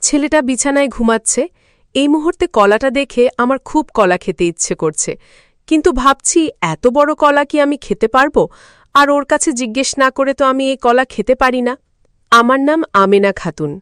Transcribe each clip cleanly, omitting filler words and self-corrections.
ছেলেটা বিছানায় ঘুমাচ্ছে। এই মুহূর্তে কলাটা দেখে আমার খুব কলা খেতে ইচ্ছে করছে, কিন্তু ভাবছি এত বড় কলা কি আমি খেতে পারব? আর ওর কাছে জিজ্ঞেস না করে তো আমি এই কলা খেতে পারি না। আমার নাম আমেনা খাতুন।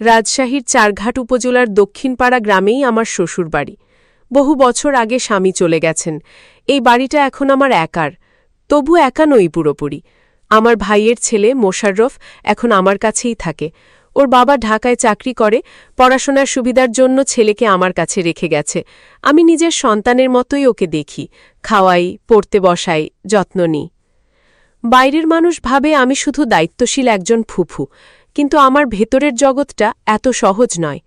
রাজশাহীর চারঘাট উপজেলার দক্ষিণপাড়া গ্রামেই আমার শ্বশুরবাড়ি। বহু বছর আগে স্বামী চলে গেছেন। এই বাড়িটা এখন আমার একার, তবু একা নই পুরোপুরি। আমার ভাইয়ের ছেলে মোশাররফ এখন আমার কাছেই থাকে। ওর বাবা ঢাকায় চাকরি করে, পড়াশোনার সুবিধার জন্য ছেলেকে আমার কাছে রেখে গেছে। আমি নিজের সন্তানের মতোই ওকে দেখি, খাওয়াই, পড়তে বসাই, যত্ন নিই। বাইরের মানুষ ভাবে আমি শুধু দায়িত্বশীল একজন ফুফু, কিন্তু আমার ভেতরের জগৎটা এত সহজ নয়।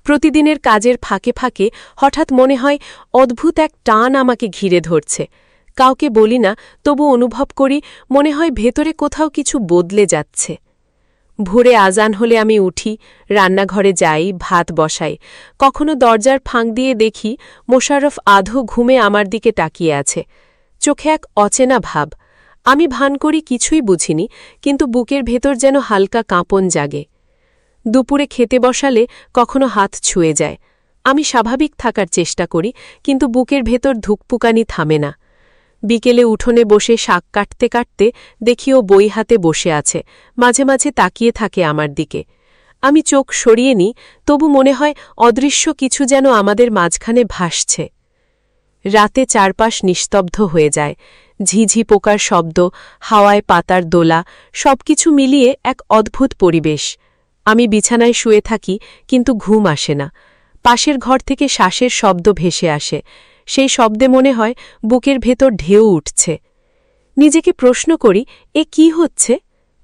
প্রতিদিনের কাজের ফাঁকে ফাঁকে হঠাৎ মনে হয় অদ্ভুত এক টান আমাকে ঘিরে ধরছে। কাউকে বলি না, তবু অনুভব করি মনে হয় ভেতরে কোথাও কিছু বদলে যাচ্ছে। ভোরে আজান হলে আমি উঠি, রান্নাঘরে যাই, ভাত বসাই। কখনো দরজার ফাঁক দিয়ে দেখি মোশাররফ আধো ঘুমে আমার দিকে তাকিয়ে আছে, চোখে এক অচেনা ভাব। আমি ভান করি কিছুই বুঝিনি, কিন্তু বুকের ভেতর যেন হালকা কাঁপন জাগে। দুপুরে খেতে বসালে কখনো হাত ছুঁয়ে যায়। আমি স্বাভাবিক থাকার চেষ্টা করি, কিন্তু বুকের ভেতর ধুকপুকানি থামে না। বিকেলে উঠোনে বসে শাক কাটতে কাটতে দেখি ও বই হাতে বসে আছে, মাঝে মাঝে তাকিয়ে থাকে আমার দিকে। আমি চোখ সরিয়ে নিই, তবু মনে হয় অদৃশ্য কিছু যেন আমাদের মাঝখানে ভাসছে। রাতে চারপাশ নিস্তব্ধ হয়ে যায়। ঝিঝি পোকার শব্দ, হাওয়ায় পাতার দোলা, সবকিছু মিলিয়ে এক অদ্ভুত পরিবেশ। আমি বিছানায় শুয়ে থাকি, কিন্তু ঘুম আসে না। পাশের ঘর থেকে শ্বাসের শব্দ ভেসে আসে। সেই শব্দে মনে হয় বুকের ভেতর ঢেউ উঠছে। নিজেকে প্রশ্ন করি, এ কি হচ্ছে?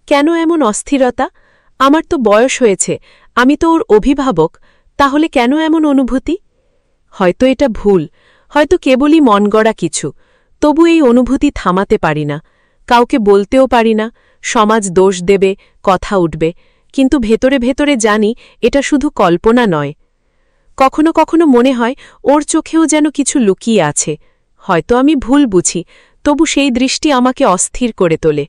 কেন এমন অস্থিরতা? আমার তো বয়স হয়েছে, আমি তো ওর অভিভাবক, তাহলে কেন এমন অনুভূতি? হয়তো এটা ভুল, হয়তো কেবলই মন গড়া কিছু। তবু এই অনুভূতি থামাতে পারি না। কাউকে বলতেও পারি না, সমাজ দোষ দেবে, কথা উঠবে, কিন্তু ভেতরে ভেতরে জানি এটা শুধু কল্পনা নয়। কখনো কখনো মনে হয় ওর চোখেও যেন কিছু লুকিয়ে আছে। হয়তো আমি ভুল বুঝি, তবু সেই দৃষ্টি আমাকে অস্থির করে তোলে।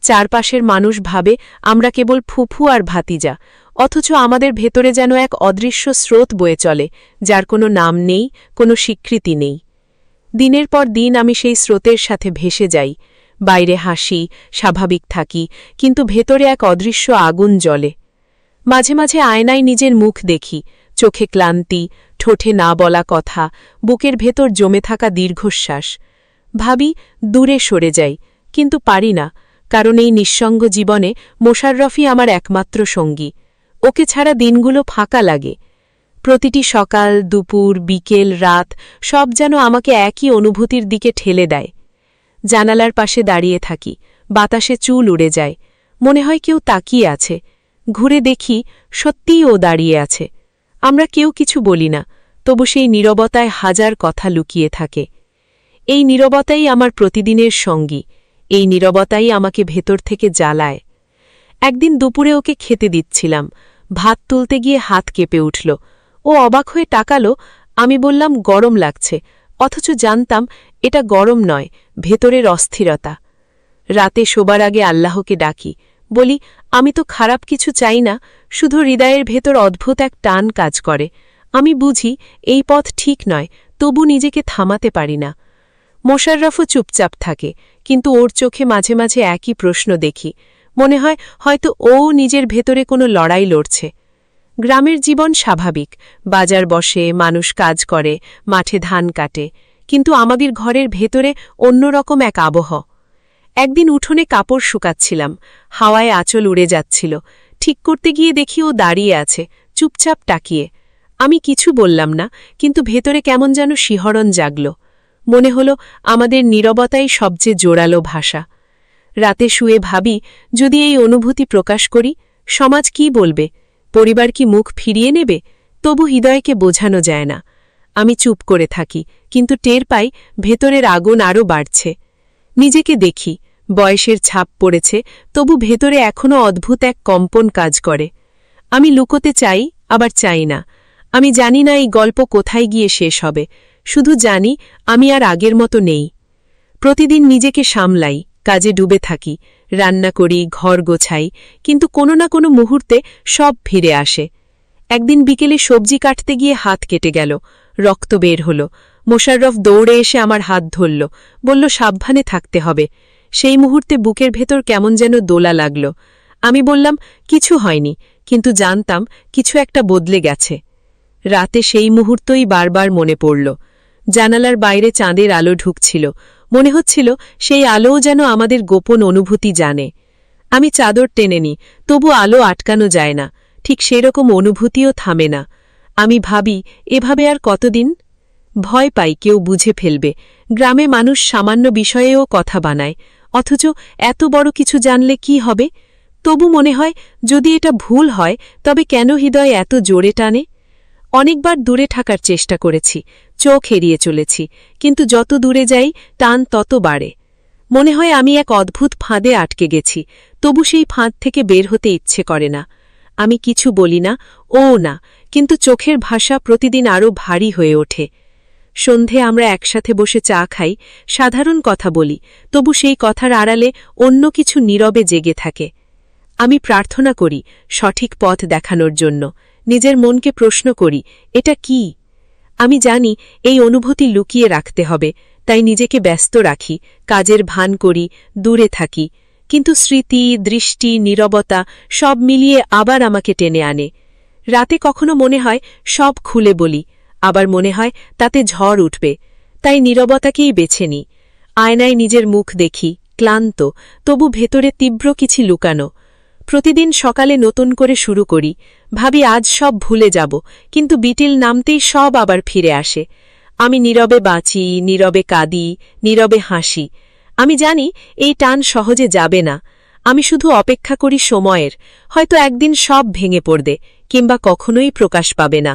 চারপাশের মানুষ ভাবে আমরা কেবল ফুফু আর ভাতিজা, অথচ আমাদের ভেতরে যেন এক অদৃশ্য স্রোত বয়ে চলে, যার কোনো নাম নেই, কোনো স্বীকৃতি নেই। দিনের পর দিন আমি সেই স্রোতের সাথে ভেসে যাই। বাইরে হাসি, স্বাভাবিক থাকি, কিন্তু ভেতরে এক অদৃশ্য আগুন জ্বলে। মাঝে মাঝে আয়নায় নিজের মুখ দেখি, চোখে ক্লান্তি, ঠোঁটে না বলা কথা, বুকের ভেতর জমে থাকা দীর্ঘশ্বাস। ভাবি দূরে সরে যাই, কিন্তু পারি না, কারণ এই নিঃসঙ্গ জীবনে মোশাররফই আমার একমাত্র সঙ্গী। ওকে ছাড়া দিনগুলো ফাঁকা লাগে। প্রতিটি সকাল, দুপুর, বিকেল, রাত সব যেন আমাকে একই অনুভূতির দিকে ঠেলে দেয়। জানালার পাশে দাঁড়িয়ে থাকি, বাতাসে চুল উড়ে যায়, মনে হয় কেউ তাকিয়ে আছে। ঘুরে দেখি সত্যিই ও দাঁড়িয়ে আছে। আমরা কেউ কিছু বলি না, তবু সেই নীরবতায় হাজার কথা লুকিয়ে থাকে। এই নীরবতাই আমার প্রতিদিনের সঙ্গী, এই নীরবতাই আমাকে ভেতর থেকে জ্বালায়। একদিন দুপুরে ওকে খেতে দিচ্ছিলাম, ভাত তুলতে গিয়ে হাত কেঁপে উঠল। ও অবাক হয়ে তাকালো। আমি বললাম গরম লাগছে, অথচ জানতাম এটা গরম নয়, ভেতরের অস্থিরতা। রাতে শোবার আগে আল্লাহকে ডাকি, বলি আমি তো খারাপ কিছু চাই না, শুধু হৃদয়ের ভেতর অদ্ভুত এক টান কাজ করে। আমি বুঝি এই পথ ঠিক নয়, তবু নিজেকে থামাতে পারি না। মোশাররফও চুপচাপ থাকে, কিন্তু ওর চোখে মাঝে মাঝে একই প্রশ্ন দেখি। মনে হয় হয়তো ও নিজের ভেতরে কোনো লড়াই লড়ছে। গ্রামের জীবন স্বাভাবিক, বাজার বসে, মানুষ কাজ করে, মাঠে ধান কাটে, কিন্তু আমাদের ঘরের ভেতরে অন্যরকম এক আবহ। একদিন উঠোনে কাপড় শুকাচ্ছিলাম, হাওয়ায় আঁচল উড়ে যাচ্ছিল। ঠিক করতে গিয়ে দেখি ও দাঁড়িয়ে আছে, চুপচাপ তাকিয়ে। আমি কিছু বললাম না, কিন্তু ভেতরে কেমন যেন শিহরণ জাগল। মনে হলো আমাদের নীরবতাই সবচেয়ে জোরালো ভাষা। রাতে শুয়ে ভাবি, যদি এই অনুভূতি প্রকাশ করি, সমাজ কি বলবে? পরিবার কি মুখ ফিরিয়ে নেবে? তবু হৃদয়কে বোঝানো যায় না। আমি চুপ করে থাকি, কিন্তু টের পাই ভেতরের আগুন আরও বাড়ছে। নিজেকে দেখি, বয়সের ছাপ পড়েছে, তবু ভেতরে এখনও অদ্ভুত এক কম্পন কাজ করে। আমি লুকোতে চাই, আবার চাই না। আমি জানি না এই গল্প কোথায় গিয়ে শেষ হবে, শুধু জানি আমি আর আগের মতো নেই। প্রতিদিন নিজেকে সামলাই, কাজে ডুবে থাকি, রান্না করি, ঘর গোছাই, কিন্তু কোনো না কোনো মুহূর্তে সব ফিরে আসে। একদিন বিকেলে সবজি কাটতে গিয়ে হাত কেটে গেল, রক্ত বের হল। মোশাররফ দৌড়ে এসে আমার হাত ধরল, বলল সাবধানে থাকতে হবে। সেই মুহূর্তে বুকের ভেতর কেমন যেন দোলা লাগল। আমি বললাম কিছু হয়নি, কিন্তু জানতাম কিছু একটা বদলে গেছে। রাতে সেই মুহূর্তই বারবার মনে পড়ল। জানালার বাইরে চাঁদের আলো ঢুকছিল, মনে হচ্ছিল সেই আলোও যেন আমাদের গোপন অনুভূতি জানে। আমি চাদর টেনে নিই, তবু আলো আটকানো যায় না, ঠিক সেরকম অনুভূতিও থামে না। আমি ভাবি, এভাবে আর কতদিন? ভয় পাই কেউ বুঝে ফেলবে। গ্রামে মানুষ সামান্য বিষয়েও কথা বানায়, অথচ এত বড় কিছু জানলে কি হবে? তবু মনে হয় যদি এটা ভুল হয় তবে কেন হৃদয় এত জোরে টানে? অনেকবার দূরে থাকার চেষ্টা করেছি, চোখ এড়িয়ে চলেছি, কিন্তু যত দূরে যাই টান তত বাড়ে। মনে হয় আমি এক অদ্ভুত ফাঁদে আটকে গেছি, তবু সেই ফাঁদ থেকে বের হতে ইচ্ছে করে না। আমি কিছু বলি না, ও না, কিন্তু চোখের ভাষা প্রতিদিন আরও ভারী হয়ে ওঠে। সন্ধে আমরা একসাথে বসে চা খাই, সাধারণ কথা বলি, তবু সেই কথার আড়ালে অন্য কিছু নীরবে জেগে থাকে। আমি প্রার্থনা করি সঠিক পথ দেখানোর জন্য, নিজের মনকে প্রশ্ন করি, এটা কি? আমি জানি এই অনুভূতি লুকিয়ে রাখতে হবে, তাই নিজেকে ব্যস্ত রাখি, কাজের ভান করি, দূরে থাকি, কিন্তু স্মৃতি, দৃষ্টি, নীরবতা সব মিলিয়ে আবার আমাকে টেনে আনে। রাতে কখনো মনে হয় সব খুলে বলি, আবার মনে হয় তাতে ঝড় উঠবে, তাই নীরবতাকেই বেছে নিই। আয়নায় নিজের মুখ দেখি, ক্লান্ত, তবু ভেতরে তীব্র কিছু লুকানো। প্রতিদিন সকালে নতুন করে শুরু করি, ভাবি আজ সব ভুলে যাব, কিন্তু বিটিল নামতেই সব আবার ফিরে আসে। আমি নীরবে বাঁচি, নীরবে কাঁদি, নীরবে হাসি। আমি জানি এই টান সহজে যাবে না। আমি শুধু অপেক্ষা করি সময়ের, হয়তো একদিন সব ভেঙে পড়বে, কিংবা কখনোই প্রকাশ পাবে না।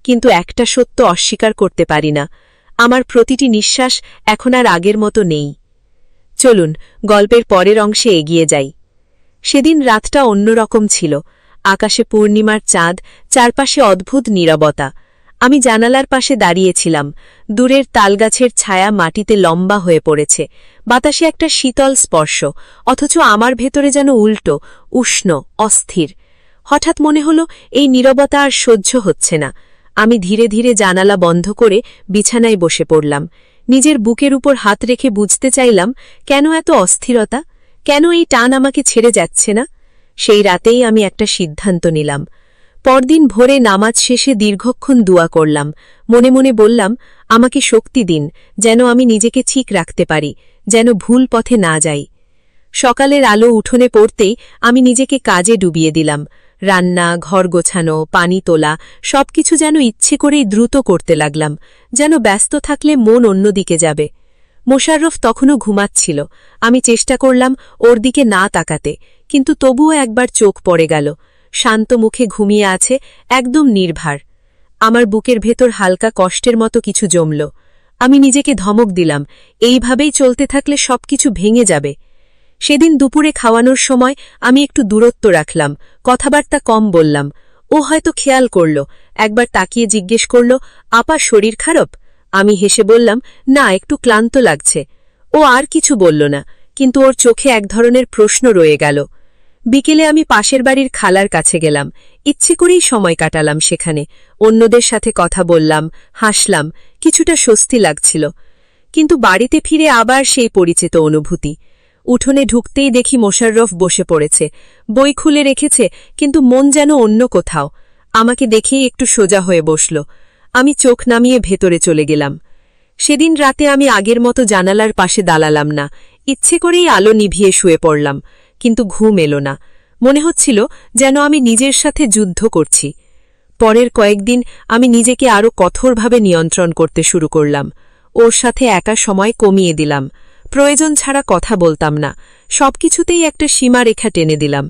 কিন্তু একটা সত্য অস্বীকার করতে পারি না, আমার প্রতিটি নিঃশ্বাস এখন আর আগের মতো নেই। চলুন গল্পের পরের অংশে এগিয়ে যাই। সেদিন রাতটা অন্যরকম ছিল, আকাশে পূর্ণিমার চাঁদ, চারপাশে অদ্ভুত নীরবতা। আমি জানালার পাশে দাঁড়িয়েছিলাম, দূরের তালগাছের ছায়া মাটিতে লম্বা হয়ে পড়েছে, বাতাসে একটা শীতল স্পর্শ, অথচ আমার ভেতরে যেন উল্টো, উষ্ণ, অস্থির। হঠাৎ মনে হল এই নীরবতা আর সহ্য হচ্ছে না। আমি ধীরে ধীরে জানালা বন্ধ করে বিছানায় বসে পড়লাম। নিজের বুকের উপর হাত রেখে বুঝতে চাইলাম কেন এত অস্থিরতা, কেন এই টান আমাকে ছেড়ে যাচ্ছে না। সেই রাতেই আমি একটা সিদ্ধান্ত নিলাম। পরদিন ভোরে নামাজ শেষে দীর্ঘক্ষণ দোয়া করলাম, মনে মনে বললাম, আমাকে শক্তি দিন, যেন আমি নিজেকে ঠিক রাখতে পারি, যেন ভুল পথে না যাই। সকালের আলো উঠোনে পড়তেই আমি নিজেকে কাজে ডুবিয়ে দিলাম। রান্না, ঘর গোছানো, পানি তোলা, সবকিছু যেন ইচ্ছে করেই দ্রুত করতে লাগলাম, যেন ব্যস্ত থাকলে মন অন্যদিকে যাবে। মোশাররফ তখনও ঘুমাচ্ছিল। আমি চেষ্টা করলাম ওর দিকে না তাকাতে, কিন্তু তবুও একবার চোখ পড়ে গেল। শান্ত মুখে ঘুমিয়ে আছে, একদম নির্ভার। আমার বুকের ভেতর হালকা কষ্টের মতো কিছু জমল। আমি নিজেকে ধমক দিলাম, এইভাবেই চলতে থাকলে সবকিছু ভেঙে যাবে। সেদিন দুপুরে খাওয়ানোর সময় আমি একটু দূরত্ব রাখলাম, কথাবার্তা কম বললাম। ও হয়তো খেয়াল করল, একবার তাকিয়ে জিজ্ঞেস করল, আপা শরীর খারাপ? আমি হেসে বললাম, না, একটু ক্লান্ত লাগছে। ও আর কিছু বলল না, কিন্তু ওর চোখে এক ধরনের প্রশ্ন রয়ে গেল। বিকেলে আমি পাশের বাড়ির খালার কাছে গেলাম, ইচ্ছে করেই সময় কাটালাম সেখানে। অন্যদের সাথে কথা বললাম, হাসলাম, কিছুটা স্বস্তি লাগছিল। কিন্তু বাড়িতে ফিরে আবার সেই পরিচিত অনুভূতি। উঠোনে ঢুকতেই দেখি মোশাররফ বসে পড়েছে, বই খুলে রেখেছে, কিন্তু মন যেন অন্য কোথাও। আমাকে দেখেই একটু সোজা হয়ে বসল। আমি চোখ নামিয়ে ভেতরে চলে গেলাম। সেদিন রাতে আমি আগের মতো জানালার পাশে দাঁড়ালাম না, ইচ্ছে করেই আলো নিভিয়ে শুয়ে পড়লাম, কিন্তু ঘুম এলো না। মনে হচ্ছিল যেন আমি নিজের সাথে যুদ্ধ করছি। পরের কয়েকদিন আমি নিজেকে আরও কঠোরভাবে নিয়ন্ত্রণ করতে শুরু করলাম। ওর সাথে একা সময় কমিয়ে দিলাম, প্রয়োজন ছাড়া কথা বলতাম না, সবকিছুতেই একটা সীমারেখা টেনে দিলাম।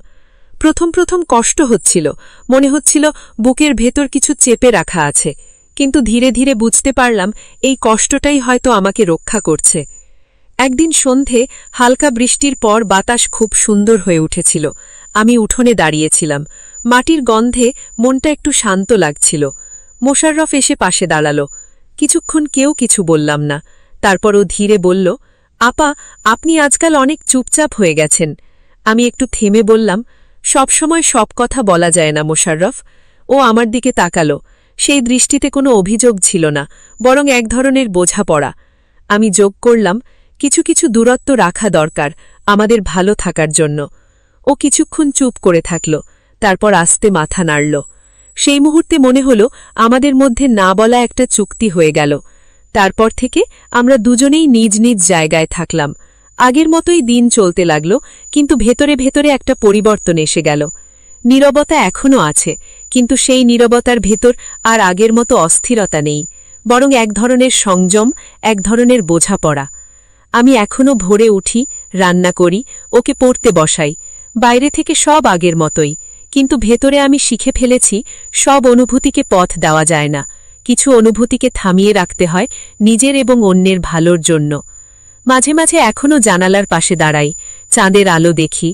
প্রথম প্রথম কষ্ট হচ্ছিল, মনে হচ্ছিল বুকের ভেতর কিছু চেপে রাখা আছে, কিন্তু ধীরে ধীরে বুঝতে পারলাম এই কষ্টটাই হয়তো আমাকে রক্ষা করছে। একদিন সন্ধে হালকা বৃষ্টির পর বাতাস খুব সুন্দর হয়ে উঠেছিল। আমি উঠোনে দাঁড়িয়েছিলাম, মাটির গন্ধে মনটা একটু শান্ত লাগছিল। মোশাররফ এসে পাশে দাঁড়াল। কিছুক্ষণ কেউ কিছু বললাম না, তারপর ও ধীরে বলল, আপা, আপনি আজকাল অনেক চুপচাপ হয়ে গেছেন। আমি একটু থেমে বললাম, সবসময় সব কথা বলা যায় না মোশাররফ। ও ও আমার দিকে তাকালো। সেই দৃষ্টিতে কোনো অভিযোগ ছিল না, বরং এক ধরনের বোঝাপড়া। আমি যোগ করলাম, কিছু কিছু দূরত্ব রাখা দরকার আমাদের ভালো থাকার জন্য। ও কিছুক্ষণ চুপ করে থাকল, তারপর আস্তে মাথা নাড়ল। সেই মুহূর্তে মনে হল আমাদের মধ্যে না বলা একটা চুক্তি হয়ে গেল। তারপর থেকে আমরা দুজনেই নিজ নিজ জায়গায় থাকলাম। আগের মতোই দিন চলতে লাগল, কিন্তু ভেতরে ভেতরে একটা পরিবর্তন এসে গেল। নীরবতা এখনও আছে, কিন্তু সেই নীরবতার ভেতর আর আগের মতো অস্থিরতা নেই, বরং এক ধরনের সংযম, এক ধরনের বোঝাপড়া। আমি এখনও ভোরে উঠি, রান্না করি, ওকে পড়তে বসাই। বাইরে থেকে সব আগের মতোই, কিন্তু ভেতরে আমি শিখে ফেলেছি সব অনুভূতিকে পথ দেওয়া যায় না। কিছু অনুভূতিকে থামিয়ে রাখতে হয় নিজের এবং অন্যের ভালোর জন্য। মাঝে মাঝে এখনও জানালার পাশে দাঁড়াই, চাঁদের আলো দেখি।